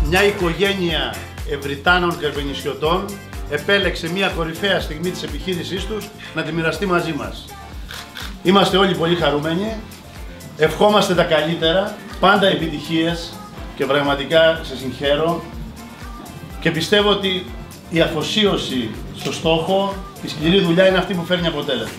μια οικογένεια Ευρυτάνων Καρπεννησιωτών επέλεξε μια κορυφαία στιγμή της επιχείρησής τους να τη μοιραστεί μαζί μας. Είμαστε όλοι πολύ χαρούμενοι, ευχόμαστε τα καλύτερα, πάντα επιτυχίες και πραγματικά σε συγχαίρω και πιστεύω ότι η αφοσίωση στο στόχο, η σκληρή δουλειά είναι αυτή που φέρνει αποτέλεσμα.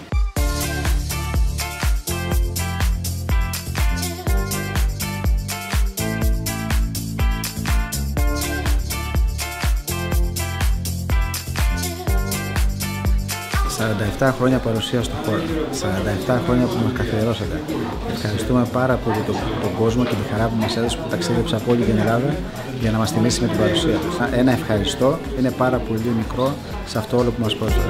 «47 χρόνια παρουσία στον χώρο, 47 χρόνια που μας καθιερώσατε. Ευχαριστούμε πάρα πολύ τον κόσμο και τη χαρά που μας έδωσε που ταξίδεψε από όλη την Ελλάδα για να μας τιμήσει με την παρουσία του. Ένα ευχαριστώ είναι πάρα πολύ μικρό σε αυτό όλο που μας πρόσφερε.